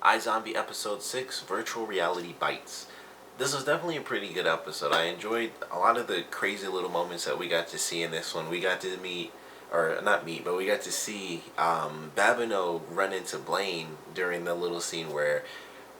iZombie Episode 6, Virtual Reality Bites. This was definitely a pretty good episode. I enjoyed a lot of the crazy little moments that we got to see in this one. We got to meet, or not meet, but we got to see Babineau run into Blaine during the little scene where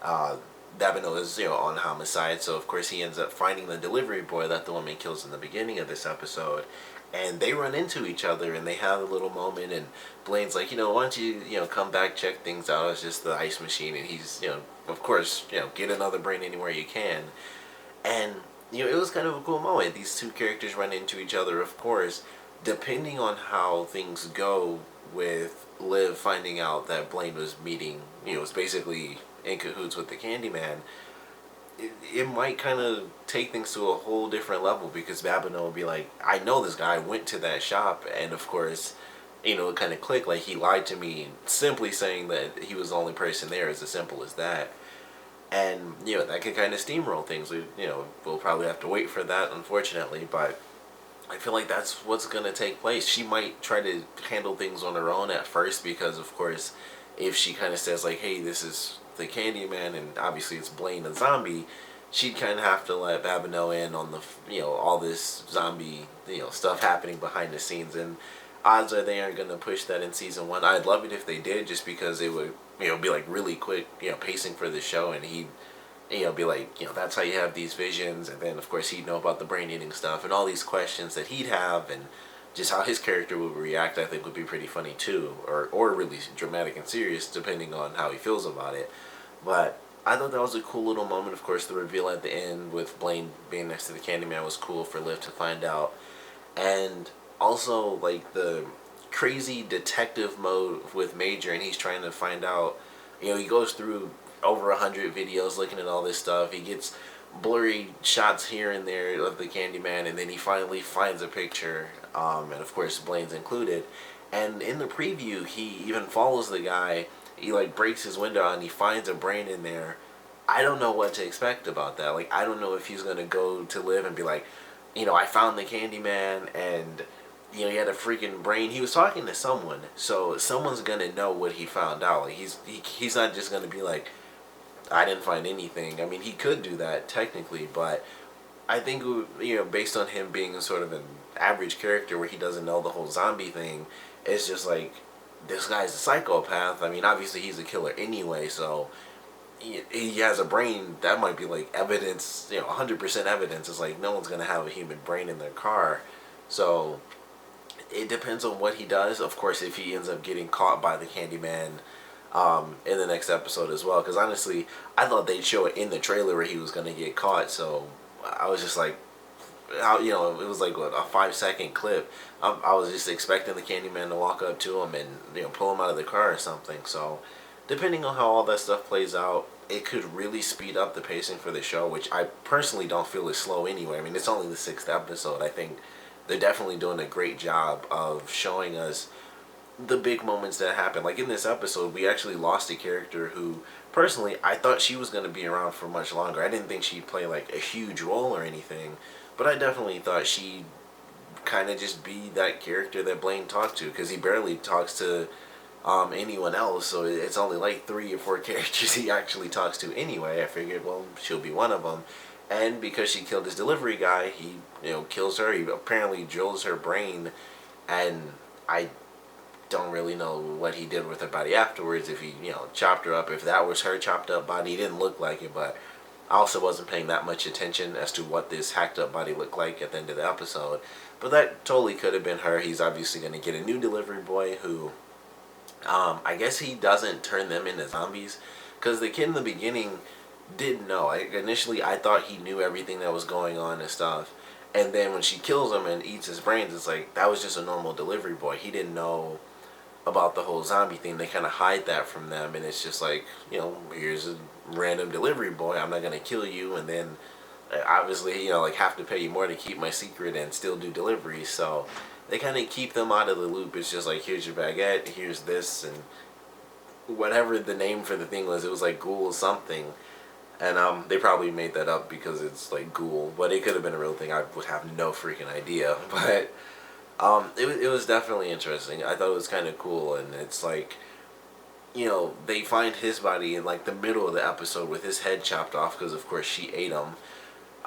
uh, Babineau is, on homicide. So, of course, he ends up finding the delivery boy that the woman kills in the beginning of this episode. And they run into each other and they have a little moment, and Blaine's like, why don't you, come back, check things out. It's just the ice machine. And he's, of course, get another brain anywhere you can. And, it was kind of a cool moment. These two characters run into each other, of course. Depending on how things go with Liv finding out that Blaine was meeting, was basically in cahoots with the Candyman, it might kind of take things to a whole different level, because Babineau will be like, I know this guy, went to that shop, and of course, it kind of clicked, like, he lied to me. Simply saying that he was the only person there is as simple as that. And, that could kind of steamroll things. We'll probably have to wait for that, unfortunately, but I feel like that's what's going to take place. She might try to handle things on her own at first, because, of course, if she kind of says, like, hey, this is the Candyman, and obviously it's Blaine, a zombie, she'd kind of have to let Babineau in on the, all this zombie, stuff happening behind the scenes, and odds are they aren't going to push that in season 1. I'd love it if they did, just because it would, be like really quick, pacing for the show, and he'd, be like, that's how you have these visions, and then of course he'd know about the brain eating stuff, and all these questions that he'd have, and just how his character would react, I think would be pretty funny too, or really dramatic and serious, depending on how he feels about it. But I thought that was a cool little moment. Of course, the reveal at the end with Blaine being next to the Candyman was cool for Liv to find out. And also, like, the crazy detective mode with Major, and he's trying to find out, he goes through over 100 videos looking at all this stuff. He gets blurry shots here and there of the Candyman, and then he finally finds a picture, and of course Blaine's included. And in the preview, he even follows the guy. He, like, breaks his window out and he finds a brain in there. I don't know what to expect about that. Like, I don't know if he's going to go to Liv and be like, I found the Candyman, and, he had a freaking brain. He was talking to someone, so someone's going to know what he found out. Like, he's not just going to be like, I didn't find anything. I mean, he could do that technically, but I think, based on him being sort of an average character where he doesn't know the whole zombie thing, it's just like, this guy's a psychopath. I mean, obviously he's a killer anyway, so he has a brain. That might be like evidence, 100% evidence. It's like, no one's going to have a human brain in their car. So it depends on what he does. Of course, if he ends up getting caught by the Candyman in the next episode as well. Because honestly, I thought they'd show it in the trailer where he was going to get caught. So I was just like, it was like, what, a 5-second clip. I was just expecting the Candyman to walk up to him and, pull him out of the car or something. So depending on how all that stuff plays out, it could really speed up the pacing for the show, which I personally don't feel is slow anyway. I mean, it's only the 6th episode. I think they're definitely doing a great job of showing us the big moments that happen. Like in this episode, we actually lost a character who, personally, I thought she was going to be around for much longer. I didn't think she'd play like a huge role or anything, but I definitely thought she'd kind of just be that character that Blaine talked to, because he barely talks to anyone else, so it's only like 3 or 4 characters he actually talks to anyway. I figured, well, she'll be one of them. And because she killed his delivery guy, he, kills her. He apparently drills her brain, and I don't really know what he did with her body afterwards, if he, chopped her up, if that was her chopped up body. It didn't look like it, but I also wasn't paying that much attention as to what this hacked up body looked like at the end of the episode. But that totally could have been her. He's obviously going to get a new delivery boy who, I guess he doesn't turn them into zombies, because the kid in the beginning didn't know. Initially, I thought he knew everything that was going on and stuff. And then when she kills him and eats his brains, it's like, that was just a normal delivery boy. He didn't know about the whole zombie thing. They kind of hide that from them, and it's just like, here's a random delivery boy. I'm not going to kill you, and then obviously, like, have to pay you more to keep my secret and still do deliveries. So they kind of keep them out of the loop. It's just like, here's your baguette, here's this, and whatever the name for the thing was, it was like ghoul something. And they probably made that up because it's like ghoul, but it could have been a real thing. I would have no freaking idea. But it was definitely interesting. I thought it was kind of cool, and it's like, they find his body in like the middle of the episode with his head chopped off because of course she ate him,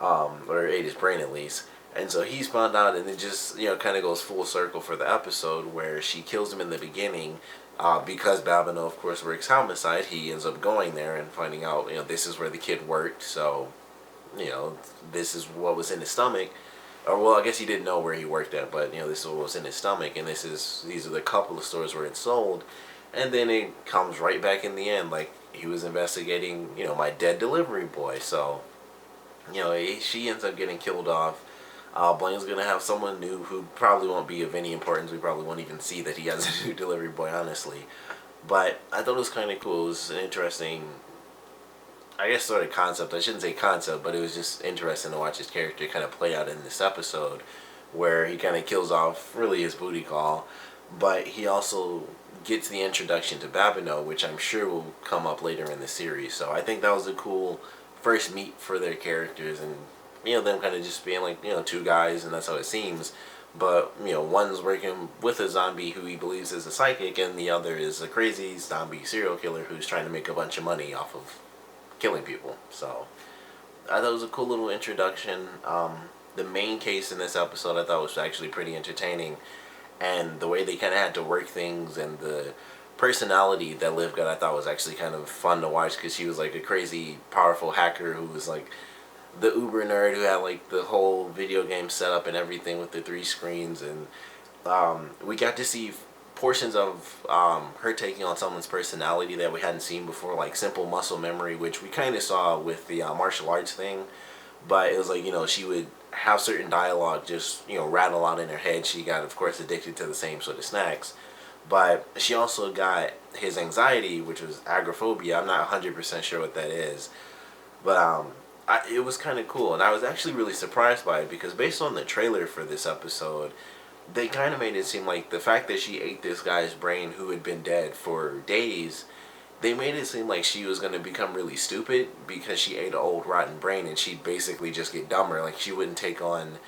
or ate his brain at least. And so he's found out, and it just kind of goes full circle for the episode where she kills him in the beginning, because Babino, of course, works homicide. He ends up going there and finding out this is where the kid worked. So this is what was in his stomach. Or well, I guess he didn't know where he worked at, but this is what was in his stomach, and these are the couple of stores where it's sold, and then it comes right back in the end, like he was investigating my dead delivery boy. So she ends up getting killed off. Blaine's gonna have someone new who probably won't be of any importance. We probably won't even see that he has a new delivery boy, honestly. But I thought it was kind of cool. It was an interesting, I guess, sort of concept. I shouldn't say concept, but it was just interesting to watch his character kind of play out in this episode, where he kind of kills off really his booty call, but he also gets the introduction to Babino, which I'm sure will come up later in the series. So I think that was a cool first meet for their characters, and them kind of just being like two guys, and that's how it seems. But one's working with a zombie who he believes is a psychic, and the other is a crazy zombie serial killer who's trying to make a bunch of money off of killing people. So I thought it was a cool little introduction. The main case in this episode I thought was actually pretty entertaining, and the way they kind of had to work things, and the personality that Liv got, I thought was actually kind of fun to watch, because she was like a crazy powerful hacker who was like the uber nerd who had like the whole video game setup and everything with the 3 screens. And we got to see portions of her taking on someone's personality that we hadn't seen before, like simple muscle memory, which we kind of saw with the martial arts thing. But it was like she would have certain dialogue just rattle out in her head. She got, of course, addicted to the same sort of snacks, but she also got his anxiety, which was agoraphobia. I'm not 100% sure what that is, but it was kind of cool, and I was actually really surprised by it, because based on the trailer for this episode, they kind of made it seem like the fact that she ate this guy's brain who had been dead for days, they made it seem like she was going to become really stupid because she ate an old rotten brain, and she'd basically just get dumber. Like, she wouldn't take on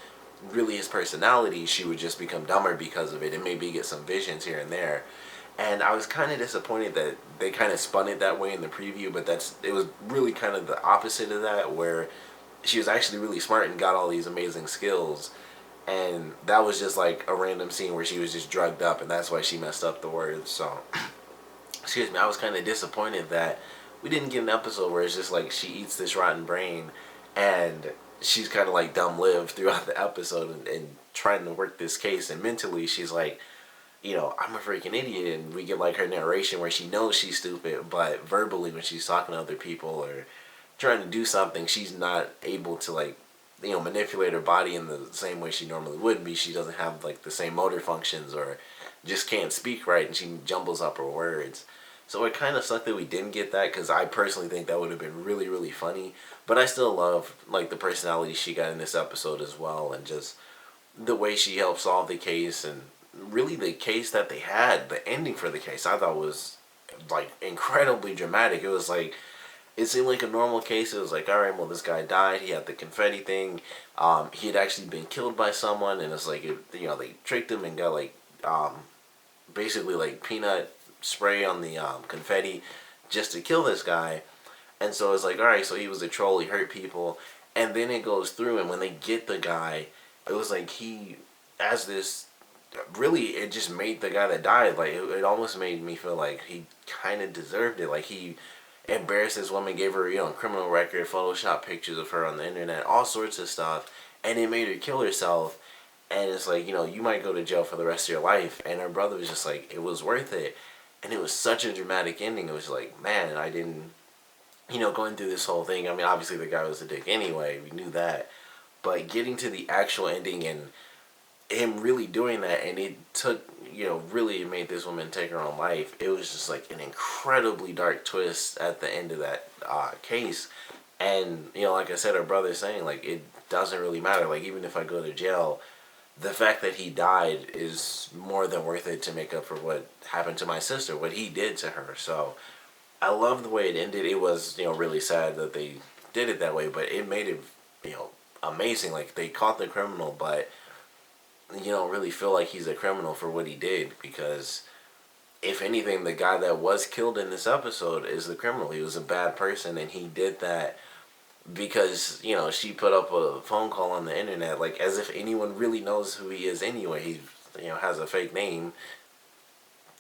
really his personality, she would just become dumber because of it, and maybe get some visions here and there. And I was kind of disappointed that they kind of spun it that way in the preview, but it was really kind of the opposite of that, where she was actually really smart and got all these amazing skills, and that was just like a random scene where she was just drugged up, and that's why she messed up the words. So excuse me, I was kind of disappointed that we didn't get an episode where it's just like she eats this rotten brain, and she's kind of like dumb Liv throughout the episode, and trying to work this case, and mentally she's like, I'm a freaking idiot, and we get like her narration where she knows she's stupid, but verbally when she's talking to other people or trying to do something, she's not able to like, manipulate her body in the same way she normally would be. She doesn't have like the same motor functions, or just can't speak right, and she jumbles up her words. So it kind of sucked that we didn't get that, because I personally think that would have been really, really funny. But I still love like the personality she got in this episode as well, and just the way she helped solve the case, and really the case that they had, the ending for the case, I thought was like incredibly dramatic. It was like, it seemed like a normal case. It was like, alright, well, this guy died, he had the confetti thing, he had actually been killed by someone, and it's like, they tricked him and got like, basically like peanut spray on the confetti just to kill this guy. And so it's like, alright, so he was a troll, he hurt people, and then it goes through, and when they get the guy, it was like he, as this, really, it just made the guy that died, like, it almost made me feel like he kind of deserved it. Like, he embarrassed this woman, gave her, a criminal record, Photoshop pictures of her on the internet, all sorts of stuff, and it made her kill herself. And it's like, you might go to jail for the rest of your life. And her brother was just like, it was worth it. And it was such a dramatic ending. It was like, man, I didn't, going through this whole thing. I mean, obviously the guy was a dick anyway. We knew that. But getting to the actual ending and him really doing that, and it took, really made this woman take her own life. It was just like an incredibly dark twist at the end of that case. And, like I said, her brother's saying, like, it doesn't really matter. Like, even if I go to jail, the fact that he died is more than worth it to make up for what happened to my sister, what he did to her. So I love the way it ended. It was, really sad that they did it that way, but it made it, amazing. Like, they caught the criminal, but you don't really feel like he's a criminal for what he did, because if anything, the guy that was killed in this episode is the criminal. He was a bad person, and he did that because, you know, she put up a phone call on the internet, like, as if anyone really knows who he is anyway. He, you know, has a fake name.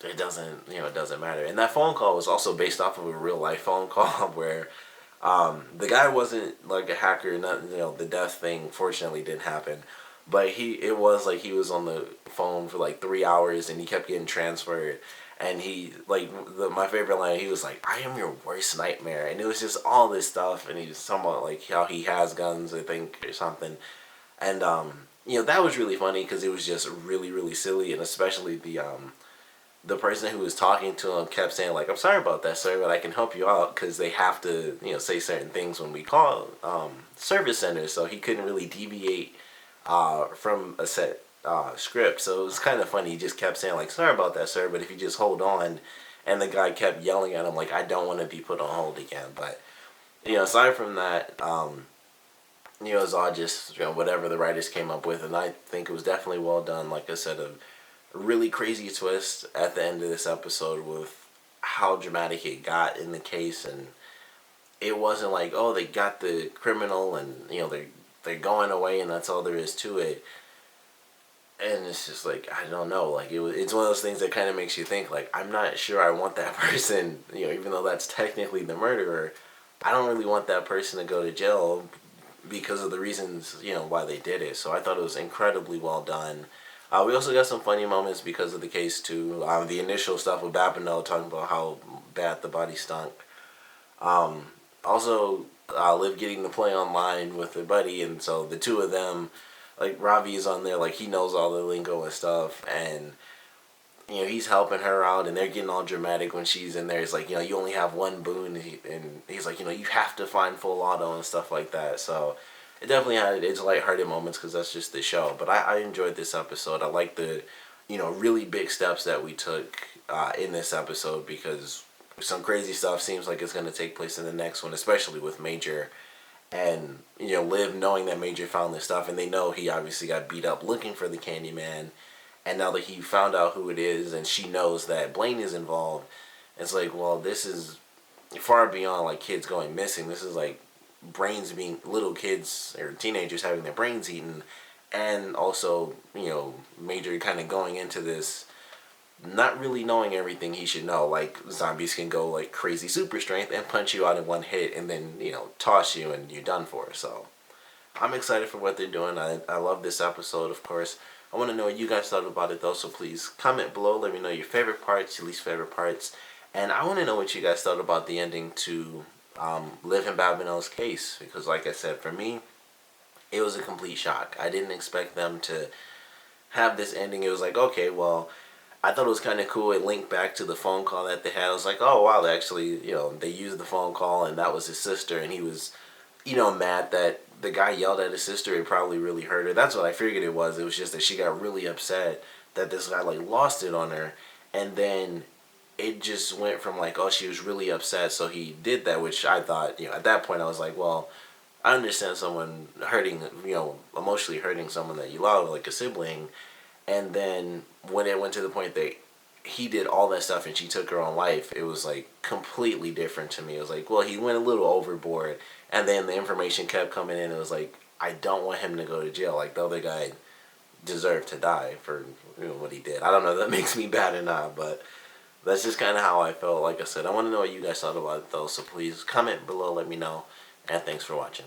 It doesn't, you know, it doesn't matter. And that phone call was also based off of a real life phone call where the guy wasn't like a hacker. Not, you know, the death thing fortunately didn't happen, but it was like he was on the phone for like 3 hours and he kept getting transferred. And he, like, my favorite line, he was like, "I am your worst nightmare," and it was just all this stuff. And he was talking about like how he has guns, I think, or something. And you know, that was really funny because it was just really really silly, and especially the person who was talking to him kept saying like, "I'm sorry about that, sir, but I can help you out," because they have to, you know, say certain things when we call service centers. So he couldn't really deviate from a set script. So it was kind of funny. He just kept saying like, "Sorry about that, sir, but if you just hold on," and the guy kept yelling at him like, "I don't want to be put on hold again." But you know, aside from that, you know, it was all just, you know, whatever the writers came up with, and I think it was definitely well done. Like I said, a really crazy twist at the end of this episode with how dramatic it got in the case. And it wasn't like, oh, they got the criminal and, you know, they're going away and that's all there is to it. And it's just like, I don't know, like it's one of those things that kind of makes you think like, I'm not sure I want that person, you know, even though that's technically the murderer, I don't really want that person to go to jail because of the reasons, you know, why they did it. So I thought it was incredibly well done. We also got some funny moments because of the case too. The initial stuff with Babineau talking about how bad the body stunk. Also, Liv getting to play online with her buddy, and so the two of them, like Ravi is on there, like he knows all the lingo and stuff, and you know he's helping her out, and they're getting all dramatic when she's in there. It's like, you know, you only have one boon, and he's like, you know, you have to find full auto and stuff like that. So it definitely had its lighthearted moments because that's just the show. But I enjoyed this episode. I like the, you know, really big steps that we took in this episode because some crazy stuff seems like it's going to take place in the next one, especially with Major. And, you know, Liv knowing that Major found this stuff, and they know he obviously got beat up looking for the Candyman. And now that he found out who it is, and she knows that Blaine is involved, it's like, well, this is far beyond like kids going missing. This is like brains being, little kids or teenagers having their brains eaten, and also, you know, Major kind of going into this not really knowing everything he should know. Like zombies can go like crazy super strength and punch you out in one hit and then, you know, toss you and you're done for. So I'm excited for what they're doing. I love this episode, of course. I want to know what you guys thought about it though, so please comment below. Let me know your favorite parts, your least favorite parts, and I want to know what you guys thought about the ending to Liv and Babineau's case, because like I said, for me, it was a complete shock. I didn't expect them to have this ending. It was like, okay, well, I thought it was kind of cool. It linked back to the phone call that they had. I was like, oh wow, they actually, you know, they used the phone call and that was his sister, and he was, you know, mad that the guy yelled at his sister. It probably really hurt her. That's what I figured it was. It was just that she got really upset that this guy like lost it on her, and then it just went from like, oh, she was really upset, so he did that, which I thought, you know, at that point I was like, well, I understand someone hurting, you know, emotionally hurting someone that you love, like a sibling, and then when it went to the point that he did all that stuff and she took her own life, it was like completely different to me. It was like, well, he went a little overboard, and then the information kept coming in. It was like, I don't want him to go to jail. Like the other guy deserved to die for, you know, what he did. I don't know if that makes me bad or not, but that's just kind of how I felt. Like I said, I want to know what you guys thought about it though, so please comment below, let me know, and thanks for watching.